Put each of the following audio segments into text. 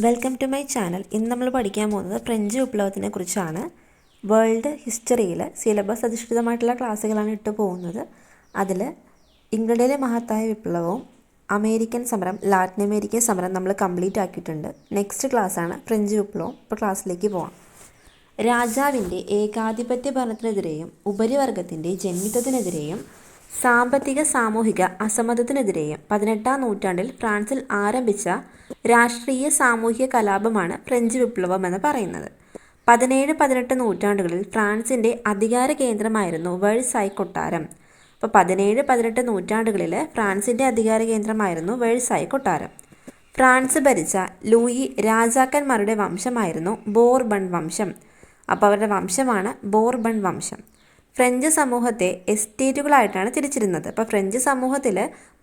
Welcome to my channel. ഇന്ന് നമ്മൾ പഠിക്കാൻ പോകുന്നത് ഫ്രഞ്ച് വിപ്ലവത്തിനെ കുറിച്ചാണ്. വേൾഡ് ഹിസ്റ്ററിയിൽ സിലബസ് അധിഷ്ഠിതമായിട്ടുള്ള ക്ലാസ്സുകളാണ് ഇട്ട് പോകുന്നത്. അതിൽ ഇംഗ്ലണ്ടിലെ മഹത്തായ വിപ്ലവവും അമേരിക്കൻ സമരം, ലാറ്റിൻ അമേരിക്കൻ സമരം നമ്മൾ കംപ്ലീറ്റ് ആക്കിയിട്ടുണ്ട്. നെക്സ്റ്റ് ക്ലാസ്സാണ് ഫ്രഞ്ച് വിപ്ലവം. ഇപ്പോൾ ക്ലാസ്സിലേക്ക് പോകാം. രാജാവിൻ്റെ ഏകാധിപത്യ ഭരണത്തിനെതിരെയും ഉപരിവർഗത്തിൻ്റെ ജന്മിത്വത്തിനെതിരെയും സാമ്പത്തിക സാമൂഹിക അസമത്വത്തിനെതിരെയും 18ാം നൂറ്റാണ്ടിൽ ഫ്രാൻസിൽ ആരംഭിച്ച രാഷ്ട്രീയ സാമൂഹിക കലാപമാണ് ഫ്രഞ്ച് വിപ്ലവം എന്ന് പറയുന്നത്. 17-18 നൂറ്റാണ്ടുകളിൽ ഫ്രാൻസിൻ്റെ അധികാര കേന്ദ്രമായിരുന്നു വേഴ്സായ് കൊട്ടാരം. അപ്പോൾ 17-18 നൂറ്റാണ്ടുകളിൽ ഫ്രാൻസിൻ്റെ അധികാര കേന്ദ്രമായിരുന്നു വേഴ്സായ് കൊട്ടാരം. ഫ്രാൻസ് ഭരിച്ച ലൂയി രാജാക്കന്മാരുടെ വംശമായിരുന്നു ബോർബൺ വംശം. അപ്പോൾ അവരുടെ വംശമാണ് ബോർബൺ വംശം. ഫ്രഞ്ച് സമൂഹത്തെ എസ്റ്റേറ്റുകളായിട്ടാണ് തിരിച്ചിരുന്നത്. അപ്പോൾ ഫ്രഞ്ച് സമൂഹത്തിൽ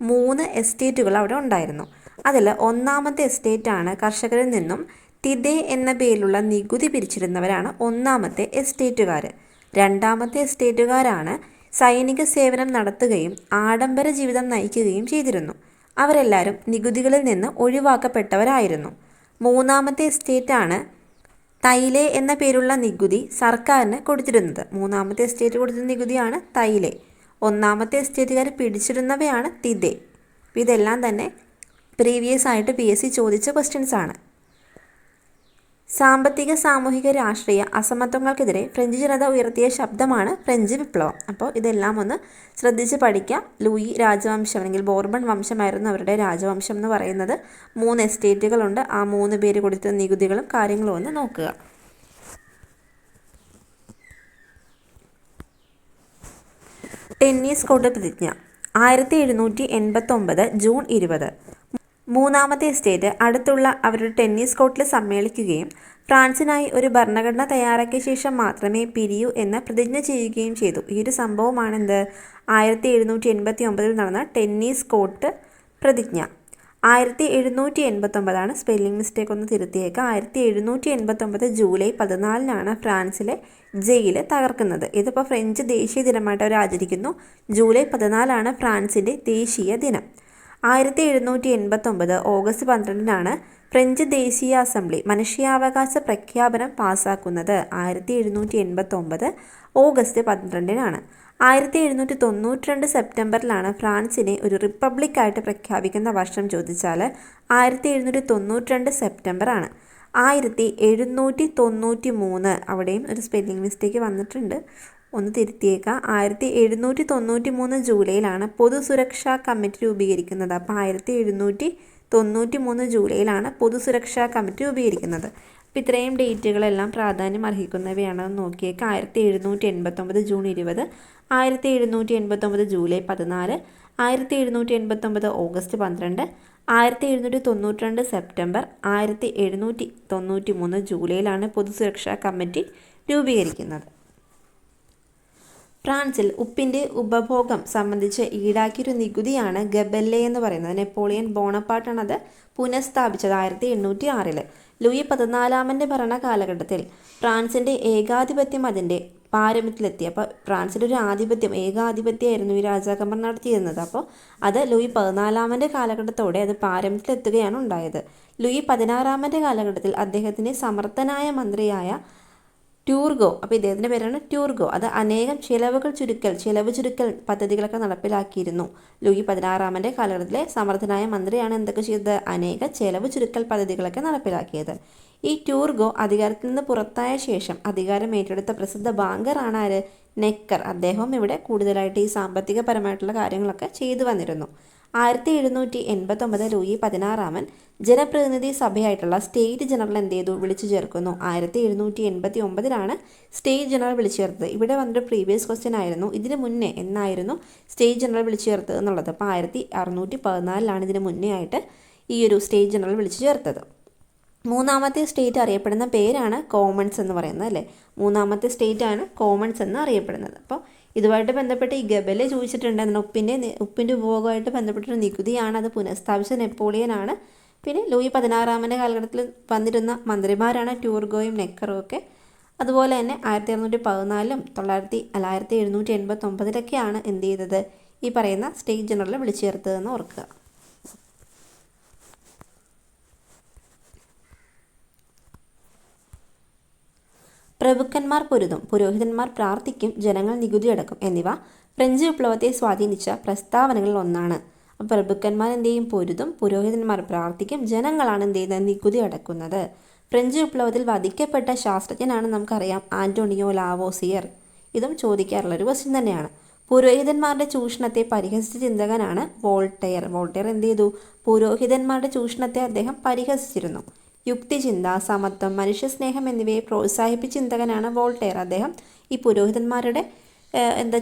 3 എസ്റ്റേറ്റുകൾ അവിടെ ഉണ്ടായിരുന്നു. അതിൽ ഒന്നാമത്തെ എസ്റ്റേറ്റാണ് കർഷകരിൽ നിന്നും തിദേ എന്ന പേരിലുള്ള നികുതി പിരിച്ചിരുന്നവരാണ് ഒന്നാമത്തെ എസ്റ്റേറ്റുകാർ. രണ്ടാമത്തെ എസ്റ്റേറ്റുകാരാണ് സൈനിക സേവനം നടത്തുകയും ആഡംബര ജീവിതം നയിക്കുകയും ചെയ്തിരുന്നു. അവരെല്ലാവരും നികുതികളിൽ നിന്ന് ഒഴിവാക്കപ്പെട്ടവരായിരുന്നു. മൂന്നാമത്തെ എസ്റ്റേറ്റാണ് തൈലെ എന്ന പേരുള്ള നികുതി സർക്കാരിന് കൊടുത്തിരുന്നത്. മൂന്നാമത്തെ എസ്റ്റേറ്റ് കൊടുത്തിരുന്ന നികുതിയാണ് തൈലെ. ഒന്നാമത്തെ എസ്റ്റേറ്റുകാർ പിടിച്ചിരുന്നവയാണ് തിദേ. ഇതെല്ലാം തന്നെ പ്രീവിയസ് ആയിട്ട് PSC ചോദിച്ച ക്വസ്റ്റ്യൻസ് ആണ്. സാമ്പത്തിക സാമൂഹിക രാഷ്ട്രീയ അസമത്വങ്ങൾക്കെതിരെ ഫ്രഞ്ച് ജനത ഉയർത്തിയ ശബ്ദമാണ് ഫ്രഞ്ച് വിപ്ലവം. അപ്പോൾ ഇതെല്ലാം ഒന്ന് ശ്രദ്ധിച്ച് പഠിക്കുക. ലൂയി രാജവംശം അല്ലെങ്കിൽ ബോർബൺ വംശമായിരുന്നു അവരുടെ രാജവംശം എന്ന് പറയുന്നത്. 3 എസ്റ്റേറ്റുകളുണ്ട്. ആ 3 പേര് കൊടുത്ത നികുതികളും കാര്യങ്ങളും ഒന്ന് നോക്കുക. ടെന്നീസ് കോർട്ട് പ്രതിജ്ഞ 1789 ജൂൺ 20. മൂന്നാമത്തെ എസ്റ്റേറ്റ് അടുത്തുള്ള അവരുടെ ടെന്നീസ് കോർട്ടിൽ സമ്മേളിക്കുകയും ഫ്രാൻസിനായി ഒരു ഭരണഘടന തയ്യാറാക്കിയ ശേഷം മാത്രമേ പിരിയൂ എന്ന് പ്രതിജ്ഞ ചെയ്യുകയും ചെയ്തു. ഈ ഒരു സംഭവമാണെന്ത് 1789 നടന്ന ടെന്നീസ് കോർട്ട് പ്രതിജ്ഞ. 1789 സ്പെല്ലിംഗ് മിസ്റ്റേക്ക് ഒന്ന് തിരുത്തിയേക്കുക. 1789 ജൂലൈ 14 ഫ്രാൻസിലെ ജയിൽ തകർക്കുന്നത്. ഇതിപ്പോൾ ഫ്രഞ്ച് ദേശീയ ദിനമായിട്ട് അവർ ആചരിക്കുന്നു. ജൂലൈ 14 ഫ്രാൻസിൻ്റെ ദേശീയ ദിനം. 1789 ഓഗസ്റ്റ് 12 ഫ്രഞ്ച് ദേശീയ അസംബ്ലി മനുഷ്യാവകാശ പ്രഖ്യാപനം പാസ്സാക്കുന്നത്. 1789 ഓഗസ്റ്റ് 12 1792 സെപ്റ്റംബറിലാണ് ഫ്രാൻസിനെ ഒരു റിപ്പബ്ലിക്കായിട്ട് പ്രഖ്യാപിക്കുന്ന വർഷം ചോദിച്ചാൽ 1792 സെപ്റ്റംബർ ആണ്. 1793 അവിടെയും ഒരു സ്പെല്ലിംഗ് മിസ്റ്റേക്ക് വന്നിട്ടുണ്ട്, ഒന്ന് തിരുത്തിയേക്കാം. 1793 ജൂലൈയിലാണ് പൊതുസുരക്ഷാ കമ്മിറ്റി രൂപീകരിക്കുന്നത്. അപ്പോൾ 1793 ജൂലൈയിലാണ് പൊതുസുരക്ഷാ കമ്മിറ്റി രൂപീകരിക്കുന്നത്. അപ്പോൾ ഇത്രയും ഡേറ്റുകളെല്ലാം പ്രാധാന്യം അർഹിക്കുന്നവയാണെന്ന് നോക്കിയേക്കാം. 1789 ജൂൺ 20, 1789 ജൂലൈ 14, 1789 ഓഗസ്റ്റ് 12, 1792 സെപ്റ്റംബർ, 1793 ജൂലൈയിലാണ് പൊതുസുരക്ഷാ കമ്മിറ്റി രൂപീകരിക്കുന്നത്. ഫ്രാൻസിൽ ഉപ്പിൻ്റെ ഉപഭോഗം സംബന്ധിച്ച് ഈടാക്കിയൊരു നികുതിയാണ് ഗബെല്ലെ എന്ന് പറയുന്നത്. നെപ്പോളിയൻ ബോണപ്പാർട്ടാണ് അത് പുനഃസ്ഥാപിച്ചത് 1806. ലൂയി 14 ഭരണ കാലഘട്ടത്തിൽ ഫ്രാൻസിൻ്റെ ഏകാധിപത്യം അതിൻ്റെ പാരമ്യത്തിലെത്തി. അപ്പോൾ ഫ്രാൻസിൻ്റെ ഒരു ഏകാധിപത്യമായിരുന്നു ഈ രാജാക്കന്മാർ നടത്തിയിരുന്നത്. അപ്പോൾ അത് ലൂയി 14 കാലഘട്ടത്തോടെ അത് പാരമ്യത്തിലെത്തുകയാണ് ഉണ്ടായത്. ലൂയി 16 കാലഘട്ടത്തിൽ അദ്ദേഹത്തിൻ്റെ സമർത്ഥനായ മന്ത്രിയായ ട്യൂർഗോ, അപ്പോൾ ഇദ്ദേഹത്തിൻ്റെ പേരാണ് ട്യൂർഗോ, അത് അനേകം ചെലവ് ചുരുക്കൽ പദ്ധതികളൊക്കെ നടപ്പിലാക്കിയിരുന്നു. ലൂയി 16 കാലഘട്ടത്തിലെ സമർത്ഥനായ മന്ത്രിയാണ് എന്തൊക്കെ ചെയ്തത്? അനേക ചെലവ് ചുരുക്കൽ പദ്ധതികളൊക്കെ നടപ്പിലാക്കിയത്. ഈ ട്യൂർഗോ അധികാരത്തിൽ നിന്ന് പുറത്തായ ശേഷം അധികാരം ഏറ്റെടുത്ത പ്രസിദ്ധ ബാങ്കറാണ് ആര്? നെക്കർ. അദ്ദേഹം ഇവിടെ കൂടുതലായിട്ട് ഈ സാമ്പത്തികപരമായിട്ടുള്ള കാര്യങ്ങളൊക്കെ ചെയ്തു വന്നിരുന്നു. 1789 ലൂയി 16 ജനപ്രതിനിധി സഭയായിട്ടുള്ള സ്റ്റേറ്റ് ജനറൽ എന്ത് ചെയ്തു? വിളിച്ചു ചേർക്കുന്നു. 1789 സ്റ്റേറ്റ് ജനറൽ വിളിച്ചു ചേർത്തത്. ഇവിടെ വന്നിട്ട് പ്രീവിയസ് ക്വസ്റ്റ്യൻ ആയിരുന്നു, ഇതിന് മുന്നേ എന്നായിരുന്നു സ്റ്റേറ്റ് ജനറൽ വിളിച്ചു ചേർത്തത് എന്നുള്ളത്. അപ്പോൾ 1614 ഇതിന് മുന്നേ ആയിട്ട് ഈ ഒരു സ്റ്റേറ്റ് ജനറൽ വിളിച്ചു ചേർത്തത്. മൂന്നാമത്തെ സ്റ്റേറ്റ് അറിയപ്പെടുന്ന പേരാണ് കോമൺസ് എന്ന് പറയുന്നത്, അല്ലേ? മൂന്നാമത്തെ സ്റ്റേറ്റാണ് കോമൺസ് എന്ന് അറിയപ്പെടുന്നത്. അപ്പോൾ ഇതുമായിട്ട് ബന്ധപ്പെട്ട് ഈ ഗബെല്ലെ ചോദിച്ചിട്ടുണ്ട്. ഉപ്പിൻ്റെ ഉപഭോഗമായിട്ട് ബന്ധപ്പെട്ടൊരു നികുതിയാണ്. അത് പുനഃസ്ഥാപിച്ച നെപ്പോളിയനാണ്. പിന്നെ ലൂയി 16 കാലഘട്ടത്തിൽ വന്നിരുന്ന മന്ത്രിമാരാണ് ട്യൂർഗോയും നെക്കറും ഒക്കെ. അതുപോലെ തന്നെ 1614 1789 എന്ത് ചെയ്തത്? ഈ പറയുന്ന സ്റ്റേറ്റ് ജനറൽ വിളിച്ചു ചേർത്തതെന്ന് ഓർക്കുക. പ്രഭുക്കന്മാർ പൊരുതും, പുരോഹിതന്മാർ പ്രാർത്ഥിക്കും, ജനങ്ങൾ നികുതി അടക്കും എന്നിവ ഫ്രഞ്ച് വിപ്ലവത്തെ സ്വാധീനിച്ച പ്രസ്താവനകളിൽ ഒന്നാണ്. അപ്പോൾ പ്രഭുക്കന്മാർ എന്ത് ചെയ്യും? പൊരുതും, പുരോഹിതന്മാർ പ്രാർത്ഥിക്കും, ജനങ്ങളാണ് എന്ത് ചെയ്യുന്നത്? നികുതി അടക്കുന്നത്. ഫ്രഞ്ച് വിപ്ലവത്തിൽ വധിക്കപ്പെട്ട ശാസ്ത്രജ്ഞനാണ് നമുക്കറിയാം ആന്റോണിയോ ലാവോസിയർ. ഇതും ചോദിക്കാറുള്ളൊരു ക്വസ്റ്റ്യൻ തന്നെയാണ്. പുരോഹിതന്മാരുടെ ചൂഷണത്തെ പരിഹസിച്ച ചിന്തകനാണ് വോൾട്ടെയർ. വോൾട്ടെയർ എന്ത് ചെയ്തു? പുരോഹിതന്മാരുടെ ചൂഷണത്തെ അദ്ദേഹം പരിഹസിച്ചിരുന്നു. യുക്തിചിന്ത, സമത്വം, മനുഷ്യസ്നേഹം എന്നിവയെ പ്രോത്സാഹിപ്പിച്ച ചിന്തകനാണ് വോൾട്ടെയർ. അദ്ദേഹം ഈ പുരോഹിതന്മാരുടെ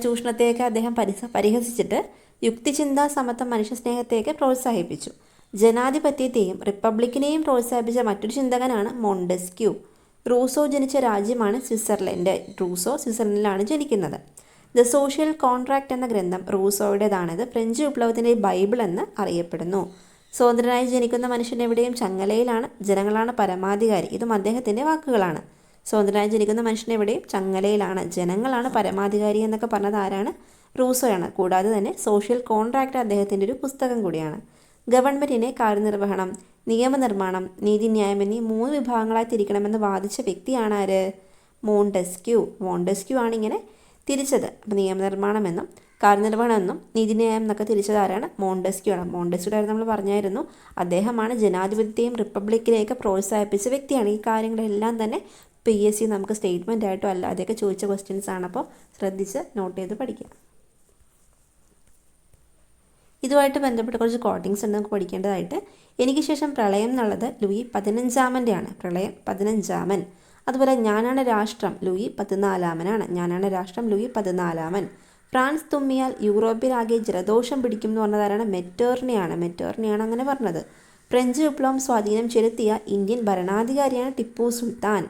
ചൂഷണത്തെയൊക്കെ അദ്ദേഹം പരിഹസിച്ചിട്ട് യുക്തിചിന്ത, സമത്വം, മനുഷ്യസ്നേഹത്തെയൊക്കെ പ്രോത്സാഹിപ്പിച്ചു. ജനാധിപത്യത്തെയും റിപ്പബ്ലിക്കിനെയും പ്രോത്സാഹിപ്പിച്ച മറ്റൊരു ചിന്തകനാണ് മോണ്ടെസ്ക്യൂ. റൂസോ ജനിച്ച രാജ്യമാണ് സ്വിറ്റ്സർലൻഡ്. റൂസോ സ്വിറ്റ്സർലൻഡിലാണ് ജനിക്കുന്നത്. ദ സോഷ്യൽ കോൺട്രാക്ട് എന്ന ഗ്രന്ഥം റൂസോയുടേതാണിത്. ഫ്രഞ്ച് വിപ്ലവത്തിൻ്റെ ബൈബിൾ എന്ന് അറിയപ്പെടുന്നു. സ്വതന്ത്രനായി ജനിക്കുന്ന മനുഷ്യൻ എവിടെയും ചങ്ങലയിലാണ്, ജനങ്ങളാണ് പരമാധികാരി. ഇതും അദ്ദേഹത്തിൻ്റെ വാക്കുകളാണ്. സ്വതന്ത്രനായി ജനിക്കുന്ന മനുഷ്യൻ എവിടെയും ചങ്ങലയിലാണ്, ജനങ്ങളാണ് പരമാധികാരി എന്നൊക്കെ പറഞ്ഞത് ആരാണ്? റൂസോയാണ്. കൂടാതെ തന്നെ സോഷ്യൽ കോൺട്രാക്ട് അദ്ദേഹത്തിൻ്റെ ഒരു പുസ്തകം കൂടിയാണ്. ഗവൺമെൻറ്റിനെ കാര്യനിർവഹണം, നിയമനിർമ്മാണം, നീതിന്യായം എന്നീ 3 വിഭാഗങ്ങളായി തിരിക്കണമെന്ന് വാദിച്ച വ്യക്തിയാണ് ആര്? മോണ്ടെസ്ക്യൂ. മോണ്ടെസ്ക്യൂ ആണ് ഇങ്ങനെ തിരിച്ചത്. അപ്പോൾ നിയമനിർമ്മാണമെന്നും കാര്യനിർവഹണമെന്നും നീതിന്യായം എന്നൊക്കെ തിരിച്ചത് ആരാണ്? മോണ്ടെസ്ക്യൂ ആണ്. മോണ്ടെസ്ക്യൂടെ കാര്യം നമ്മൾ പറഞ്ഞായിരുന്നു. അദ്ദേഹമാണ് ജനാധിപത്യത്തെയും റിപ്പബ്ലിക്കിനെയൊക്കെ പ്രോത്സാഹിപ്പിച്ച വ്യക്തിയാണ്. ഈ കാര്യങ്ങളെല്ലാം തന്നെ PSC നമുക്ക് സ്റ്റേറ്റ്മെൻ്റ് ആയിട്ടോ അല്ലാതെയൊക്കെ ചോദിച്ച ക്വസ്റ്റ്യൻസ് ആണ്. അപ്പോൾ ശ്രദ്ധിച്ച് നോട്ട് ചെയ്ത് പഠിക്കുക. ഇതുമായിട്ട് ബന്ധപ്പെട്ട് കുറച്ച് കോട്ടിങ്സ് ഉണ്ട് നമുക്ക് പഠിക്കേണ്ടതായിട്ട്. എനിക്ക് ശേഷം പ്രളയം എന്നുള്ളത് ലൂയി 15-ാമൻ്റെയാണ്. പ്രളയം 15-ാമൻ. അതുപോലെ ഞാനാണ് രാഷ്ട്രം ലൂയി 14-ാമനാണ്. ഞാനാണ് രാഷ്ട്രം ലൂയി 14-ാമൻ. ഫ്രാൻസ് തുമ്മിയാൽ യൂറോപ്പിലാകെ ജലദോഷം പിടിക്കും എന്ന് പറഞ്ഞതാരാണ്? മെറ്റേർണിയാണ്. മെറ്റേർണിയാണ് അങ്ങനെ പറഞ്ഞത്. ഫ്രഞ്ച് വിപ്ലവം സ്വാധീനം ചെലുത്തിയ ഇന്ത്യൻ ഭരണാധികാരിയാണ് ടിപ്പു സുൽത്താൻ.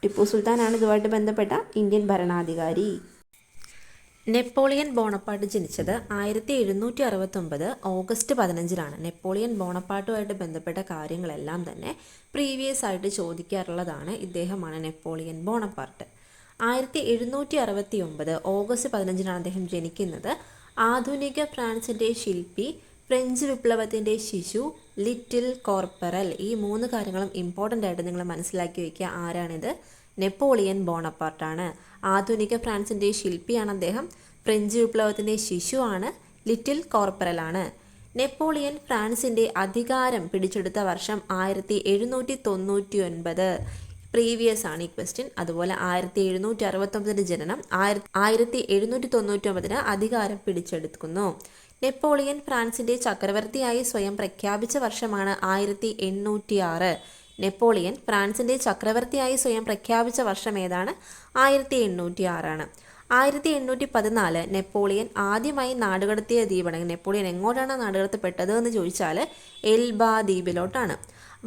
ടിപ്പു സുൽത്താനാണ് ഇതുമായിട്ട് ബന്ധപ്പെട്ട ഇന്ത്യൻ ഭരണാധികാരി. നെപ്പോളിയൻ ബോണപ്പാർട്ട് ജനിച്ചത് 1769 ഓഗസ്റ്റ് 15-ലാണ്. നെപ്പോളിയൻ ബോണപ്പാർട്ടുമായിട്ട് ബന്ധപ്പെട്ട കാര്യങ്ങളെല്ലാം തന്നെ പ്രീവിയസ് ആയിട്ട് ചോദിക്കാറുള്ളതാണ്. ഇദ്ദേഹമാണ് നെപ്പോളിയൻ ബോണപ്പാർട്ട്. 1769 ഓഗസ്റ്റ് 15-നാണ് അദ്ദേഹം ജനിക്കുന്നത്. ആധുനിക ഫ്രാൻസിൻ്റെ ശില്പി, ഫ്രഞ്ച് വിപ്ലവത്തിൻ്റെ ശിശു, ലിറ്റിൽ കോർപ്പറൽ. ഈ 3 കാര്യങ്ങളും ഇമ്പോർട്ടൻ്റ് ആയിട്ട് നിങ്ങൾ മനസ്സിലാക്കി വയ്ക്കുക. ആരാണിത്? നെപ്പോളിയൻ ബോണപ്പാർട്ടാണ്. ആധുനിക ഫ്രാൻസിൻ്റെ ശില്പിയാണ് അദ്ദേഹം. ഫ്രഞ്ച് വിപ്ലവത്തിൻ്റെ ശിശുവാണ്. ലിറ്റിൽ കോർപ്പറലാണ്. നെപ്പോളിയൻ ഫ്രാൻസിൻ്റെ അധികാരം പിടിച്ചെടുത്ത വർഷം 1799. പ്രീവിയസ് ആണ് ഈ ക്വസ്റ്റ്യൻ. അതുപോലെ 1769 ജനനം, 1799 അധികാരം പിടിച്ചെടുക്കുന്നു. നെപ്പോളിയൻ ഫ്രാൻസിൻ്റെ ചക്രവർത്തിയായി സ്വയം പ്രഖ്യാപിച്ച വർഷമാണ് 1806. നെപ്പോളിയൻ ഫ്രാൻസിൻ്റെ ചക്രവർത്തിയായി സ്വയം പ്രഖ്യാപിച്ച വർഷം ഏതാണ്? 1806 1814 നെപ്പോളിയൻ ആദ്യമായി നാടുകടത്തിയ ദ്വീപാണ്. നെപ്പോളിയൻ എങ്ങോട്ടാണ് നാടുകടത്തപ്പെട്ടത് എന്ന് ചോദിച്ചാൽ എൽബ ദ്വീപിലോട്ടാണ്.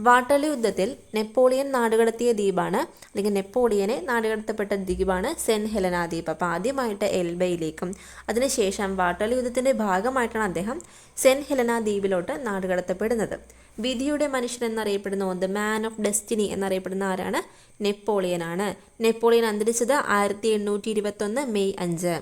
വാട്ടർലൂ യുദ്ധത്തിൽ നെപ്പോളിയൻ നാടുകടത്തിയ ദ്വീപാണ്, അല്ലെങ്കിൽ നെപ്പോളിയനെ നാടുകടത്തപ്പെട്ട ദ്വീപാണ് സെൻറ്റ് ഹെലന ദ്വീപ്. അപ്പോൾ ആദ്യമായിട്ട് എൽബയിലേക്കും അതിനുശേഷം വാട്ടർലൂ യുദ്ധത്തിൻ്റെ ഭാഗമായിട്ടാണ് അദ്ദേഹം സെൻറ്റ് ഹെലന ദ്വീപിലോട്ട് നാടുകടത്തപ്പെടുന്നത്. വിധിയുടെ മനുഷ്യൻ എന്നറിയപ്പെടുന്ന, ദ മാൻ ഓഫ് ഡെസ്റ്റിനി എന്നറിയപ്പെടുന്ന ആരാണ്? നെപ്പോളിയനാണ്. നെപ്പോളിയൻ അന്തരിച്ചത് 1821 മെയ് 5.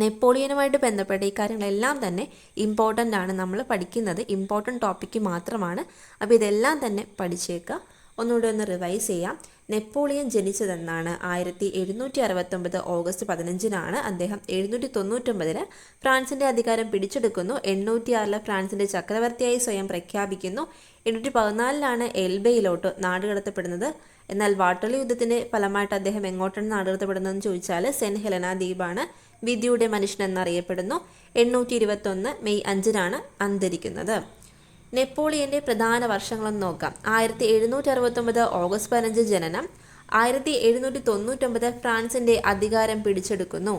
നെപ്പോളിയനുമായിട്ട് ബന്ധപ്പെട്ട ഈ കാര്യങ്ങളെല്ലാം തന്നെ ഇമ്പോർട്ടൻ്റ് ആണ്. നമ്മൾ പഠിക്കുന്നത് ഇമ്പോർട്ടൻ്റ് ടോപ്പിക്ക് മാത്രമാണ്. അപ്പോൾ ഇതെല്ലാം തന്നെ പഠിച്ചേക്കുക. ഒന്നുകൂടെ ഒന്ന് റിവൈസ് ചെയ്യാം. നെപ്പോളിയൻ ജനിച്ചതെന്നാണ്? 1769 ഓഗസ്റ്റ് 15-നാണ്. അദ്ദേഹം 1799 ഫ്രാൻസിൻ്റെ അധികാരം പിടിച്ചെടുക്കുന്നു. 806 ഫ്രാൻസിൻ്റെ ചക്രവർത്തിയായി സ്വയം പ്രഖ്യാപിക്കുന്നു. 814 എൽബയിലോട്ട് നാടുകടത്തപ്പെടുന്നത്. എന്നാൽ വാട്ടർലൂ യുദ്ധത്തിൻ്റെ ഫലമായിട്ട് അദ്ദേഹം എങ്ങോട്ടാണ് നാടുകടത്തപ്പെടുന്നതെന്ന് ചോദിച്ചാൽ സെൻറ്റ് ഹെലന ദ്വീപാണ്. വിധിയുടെ മനുഷ്യൻ എന്നറിയപ്പെടുന്നു. 821 മെയ് 5-നാണ് അന്തരിക്കുന്നത്. നെപ്പോളിയൻ്റെ പ്രധാന വർഷങ്ങളൊന്ന് നോക്കാം. 1769 ഓഗസ്റ്റ് 15 ജനനം. 1799 ഫ്രാൻസിൻ്റെ അധികാരം പിടിച്ചെടുക്കുന്നു.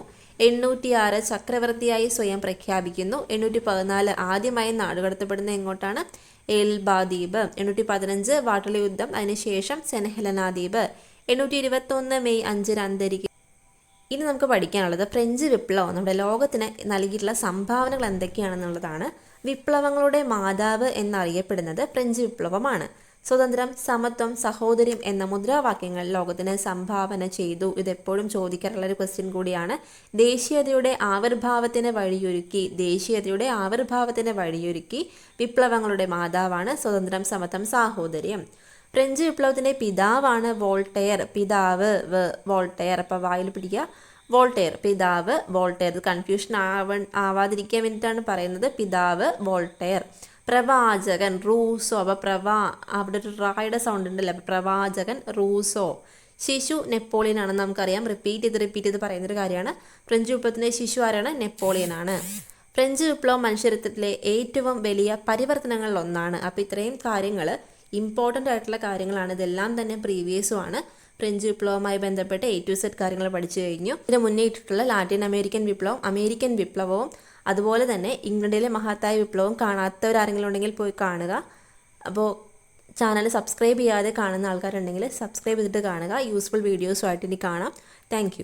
806 ചക്രവർത്തിയായി സ്വയം പ്രഖ്യാപിക്കുന്നു. 814 ആദ്യമായി നാടുകടത്തപ്പെടുന്ന എങ്ങോട്ടാണ്? എൽബ ദ്വീപ്. 815 വാട്ടർലൂ യുദ്ധം, അതിനുശേഷം സെൻറ്റ് ഹെലന ദ്വീപ്. 821 മെയ് 5 അന്തരിക്കും. ഇനി നമുക്ക് പഠിക്കാനുള്ളത് ഫ്രഞ്ച് വിപ്ലവം നമ്മുടെ ലോകത്തിന് നൽകിയിട്ടുള്ള സംഭാവനകൾ എന്തൊക്കെയാണെന്നുള്ളതാണ്. വിപ്ലവങ്ങളുടെ മാതാവ് എന്നറിയപ്പെടുന്നത് ഫ്രഞ്ച് വിപ്ലവമാണ്. സ്വതന്ത്രം, സമത്വം, സഹോദര്യം എന്ന മുദ്രാവാക്യങ്ങൾ ലോകത്തിന് സംഭാവന ചെയ്തു. ഇതെപ്പോഴും ചോദിക്കാറുള്ളൊരു ക്വസ്റ്റ്യൻ കൂടിയാണ്. ദേശീയതയുടെ ആവിർഭാവത്തിന് വഴിയൊരുക്കി വിപ്ലവങ്ങളുടെ മാതാവാണ് സ്വതന്ത്രം, സമത്വം, സാഹോദര്യം. ഫ്രഞ്ച് വിപ്ലവത്തിൻ്റെ പിതാവാണ് വോൾട്ടെയർ. പിതാവ് വോൾട്ടെയർ. അപ്പോൾ വായിൽ പിടിക്കുക, വോൾട്ടെയർ, പിതാവ് വോൾട്ടെയർ. ഇത് കൺഫ്യൂഷൻ ആവാതിരിക്കാൻ വേണ്ടിയിട്ടാണ് പറയുന്നത്, പിതാവ് വോൾട്ടെയർ. പ്രവാചകൻ റൂസോ. അപ്പോൾ അവിടെ ഒരു റായുടെ സൗണ്ട് ഉണ്ടല്ലോ, അപ്പോൾ പ്രവാചകൻ റൂസോ. ശിശു നെപ്പോളിയൻ ആണെന്ന് നമുക്കറിയാം. റിപ്പീറ്റ് ചെയ്ത് പറയുന്നൊരു കാര്യമാണ്. ഫ്രഞ്ച് വിപ്ലവത്തിൻ്റെ ശിശു ആരാണ്? നെപ്പോളിയനാണ്. ഫ്രഞ്ച് വിപ്ലവം മനുഷ്യത്വത്തിലെ ഏറ്റവും വലിയ പരിവർത്തനങ്ങളിൽ ഒന്നാണ്. അപ്പോൾ ഇത്രയും കാര്യങ്ങൾ ഇമ്പോർട്ടൻ്റ് ആയിട്ടുള്ള കാര്യങ്ങളാണ്. ഇതെല്ലാം തന്നെ പ്രീവിയസുമാണ്. ഫ്രഞ്ച് വിപ്ലവവുമായി ബന്ധപ്പെട്ട് A to Z കാര്യങ്ങൾ പഠിച്ചു കഴിഞ്ഞു. ഇതിന് മുന്നേ ഇട്ടിട്ടുള്ള ലാറ്റിൻ അമേരിക്കൻ വിപ്ലവം, അമേരിക്കൻ വിപ്ലവവും അതുപോലെ തന്നെ ഇംഗ്ലണ്ടിലെ മഹത്തായ വിപ്ലവവും കാണാത്തവരാരെങ്കിലും ഉണ്ടെങ്കിൽ പോയി കാണുക. അപ്പോൾ ചാനൽ സബ്സ്ക്രൈബ് ചെയ്യാതെ കാണുന്ന ആൾക്കാരുണ്ടെങ്കിൽ സബ്സ്ക്രൈബ് ചെയ്തിട്ട് കാണുക. യൂസ്ഫുൾ വീഡിയോസുമായിട്ട് ഇനി കാണാം. താങ്ക്